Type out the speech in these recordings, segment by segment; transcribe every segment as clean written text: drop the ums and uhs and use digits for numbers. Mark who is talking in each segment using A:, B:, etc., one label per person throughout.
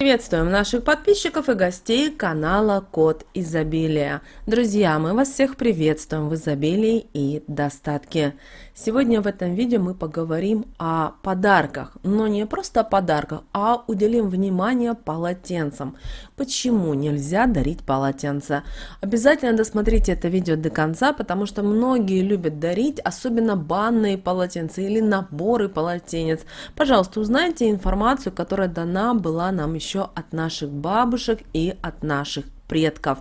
A: Приветствуем наших подписчиков и гостей канала Код Изобилия. Друзья, мы вас всех приветствуем в изобилии и достатке. Сегодня в этом видео мы поговорим о подарках, но не просто о подарках, а уделим внимание полотенцам. Почему нельзя дарить полотенца? Обязательно досмотрите это видео до конца, потому что многие любят дарить, особенно банные полотенца или наборы полотенец. Пожалуйста, узнайте информацию, которая дана была нам еще от наших бабушек и от наших предков.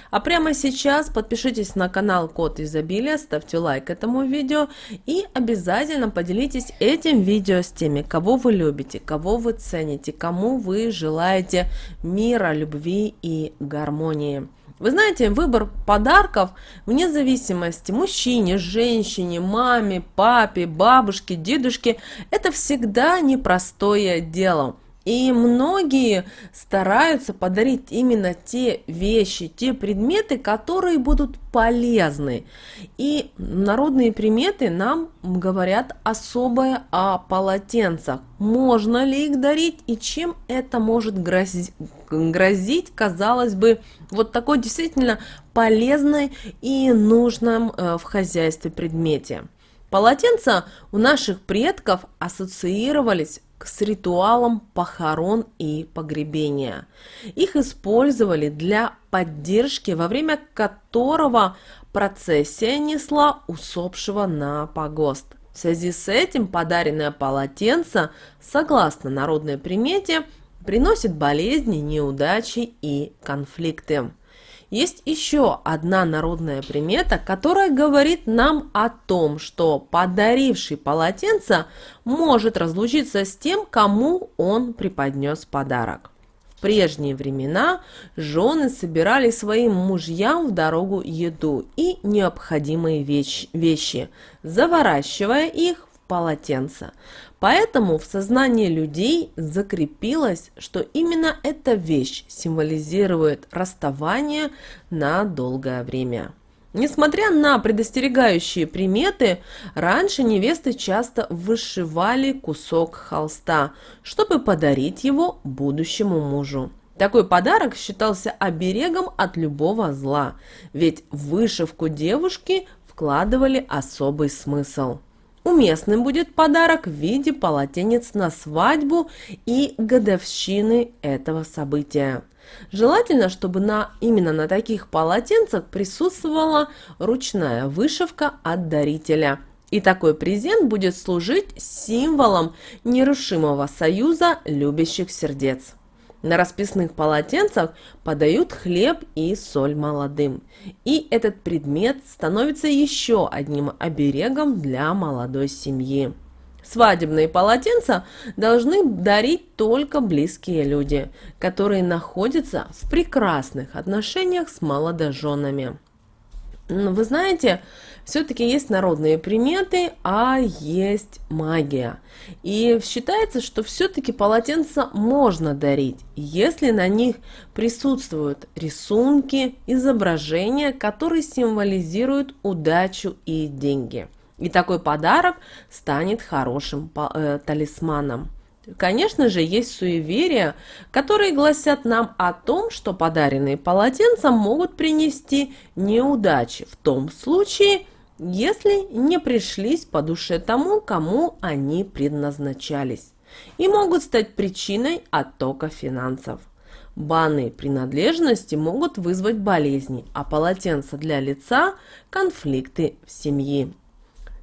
A: А прямо сейчас подпишитесь на канал Код Изобилия, ставьте лайк этому видео и обязательно поделитесь этим видео с теми, кого вы любите, кого вы цените, кому вы желаете мира, любви и гармонии. Вы знаете, выбор подарков вне зависимости мужчине, женщине, маме, папе, бабушке, дедушке – это всегда непростое дело. И многие стараются подарить именно те вещи, те предметы, которые будут полезны. И народные приметы нам говорят особое о полотенцах. Можно ли их дарить и чем это может грозить, казалось бы, вот такой действительно полезной и нужном в хозяйстве предмете. Полотенца у наших предков ассоциировались с ритуалом похорон и погребения. Их использовали для поддержки, во время которого процессия несла усопшего на погост. В связи с этим подаренное полотенце, согласно народной примете, приносит болезни, неудачи и конфликты. Есть еще одна народная примета, которая говорит нам о том, что подаривший полотенце может разлучиться с тем, кому он преподнес подарок. В прежние времена жены собирали своим мужьям в дорогу еду и необходимые вещи, заворачивая их в полотенце. Поэтому в сознании людей закрепилось, что именно эта вещь символизирует расставание на долгое время. Несмотря на предостерегающие приметы, раньше невесты часто вышивали кусок холста, чтобы подарить его будущему мужу. Такой подарок считался оберегом от любого зла, ведь в вышивку девушки вкладывали особый смысл. Уместным будет подарок в виде полотенец на свадьбу и годовщины этого события. Желательно, чтобы именно на таких полотенцах присутствовала ручная вышивка от дарителя. И такой презент будет служить символом нерушимого союза любящих сердец. На расписных полотенцах подают хлеб и соль молодым. И этот предмет становится еще одним оберегом для молодой семьи. Свадебные полотенца должны дарить только близкие люди, которые находятся в прекрасных отношениях с молодоженами. Вы знаете, все-таки есть народные приметы, а есть магия. И считается, что все-таки полотенца можно дарить, если на них присутствуют рисунки, изображения, которые символизируют удачу и деньги. И такой подарок станет хорошим талисманом. Конечно же, есть суеверия, которые гласят нам о том, что подаренные полотенца могут принести неудачи в том случае, если не пришлись по душе тому, кому они предназначались, и могут стать причиной оттока финансов. Банные принадлежности могут вызвать болезни, а полотенца для лица – конфликты в семье.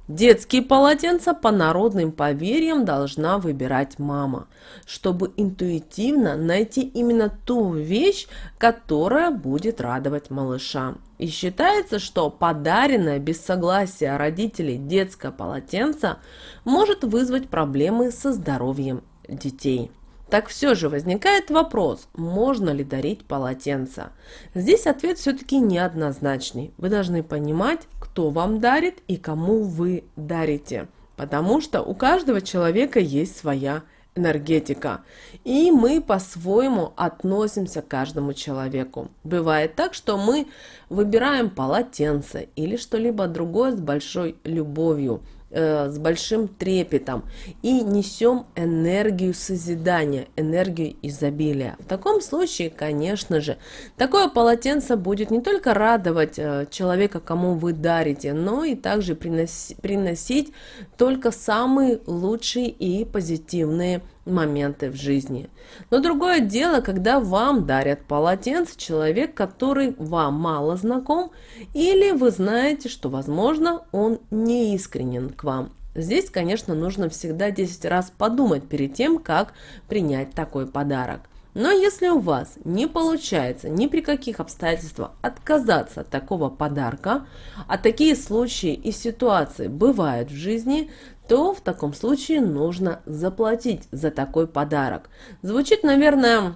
A: Детские полотенца по народным поверьям должна выбирать мама, чтобы интуитивно найти именно ту вещь, которая будет радовать малыша. И считается, что подаренное без согласия родителей детское полотенце может вызвать проблемы со здоровьем детей. Так все же возникает вопрос, можно ли дарить полотенца? Здесь ответ все-таки неоднозначный. Вы должны понимать, кто вам дарит и кому вы дарите. Потому что у каждого человека есть своя энергетика. И мы по-своему относимся к каждому человеку. Бывает так, что мы выбираем полотенце или что-либо другое с большой любовью. с большим трепетом и несем энергию созидания, энергию изобилия. В таком случае, конечно же, такое полотенце будет не только радовать человека, кому вы дарите, но и также приносить только самые лучшие и позитивные моменты в жизни. Но другое дело, когда вам дарят полотенце человек, который вам мало знаком, или вы знаете, что, возможно, он не искренен к вам. Здесь, конечно, нужно всегда 10 раз подумать перед тем, как принять такой подарок. Но если у вас не получается ни при каких обстоятельствах отказаться от такого подарка, а такие случаи и ситуации бывают в жизни, то в таком случае нужно заплатить за такой подарок. Звучит, наверное,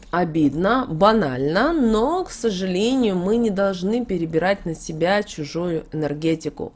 A: обидно, банально, но, к сожалению, мы не должны перебирать на себя чужую энергетику.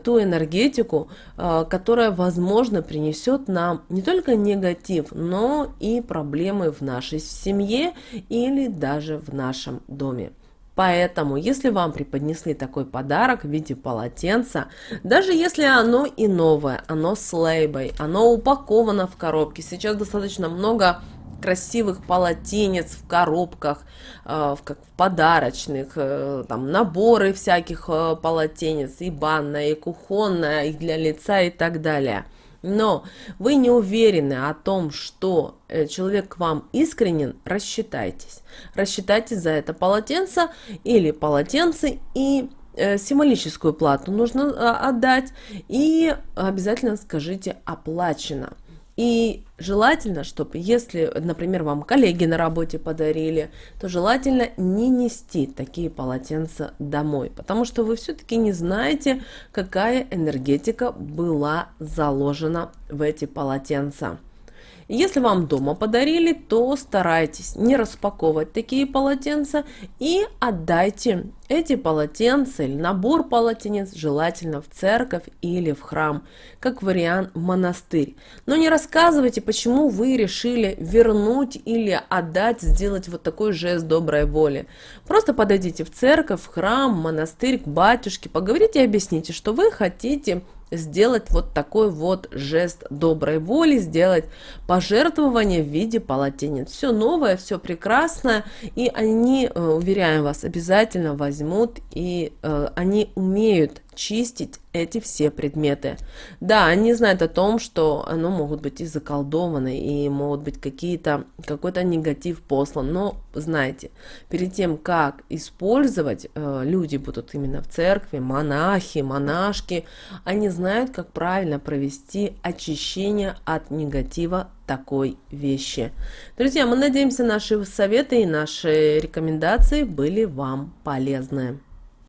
A: Ту энергетику, которая, возможно, принесет нам не только негатив, но и проблемы в нашей семье или даже в нашем доме. Поэтому, если вам преподнесли такой подарок в виде полотенца, даже если оно и новое, оно с лейбой, оно упаковано в коробке, сейчас достаточно много красивых полотенец в коробках, в подарочных, там наборы всяких полотенец, и банное, и кухонное, и для лица, и так далее. Но вы не уверены о том, что человек к вам искренен, рассчитайтесь. Рассчитайтесь за это полотенце или полотенце, и символическую плату нужно отдать, и обязательно скажите «оплачено». И желательно, чтобы, если, например, вам коллеги на работе подарили, то желательно не нести такие полотенца домой, потому что вы все-таки не знаете, какая энергетика была заложена в эти полотенца. Если вам дома подарили, то старайтесь не распаковывать такие полотенца и отдайте эти полотенца или набор полотенец желательно в церковь или в храм, как вариант в монастырь. Но не рассказывайте, почему вы решили вернуть или отдать, сделать вот такой жест доброй воли. Просто подойдите в церковь, в храм, в монастырь, к батюшке, поговорите и объясните, что вы хотите сделать вот такой вот жест доброй воли, сделать пожертвование в виде полотенец. Все новое, все прекрасное, и они, уверяю вас, обязательно возьмут, и они умеют чистить эти все предметы. Да, они знают о том, что оно могут быть и заколдованы, и могут быть какой-то негатив послан, но знаете, перед тем, как использовать, люди будут именно в церкви, монахи, монашки, они знают, как правильно провести очищение от негатива такой вещи. Друзья, мы надеемся, наши советы и наши рекомендации были вам полезны.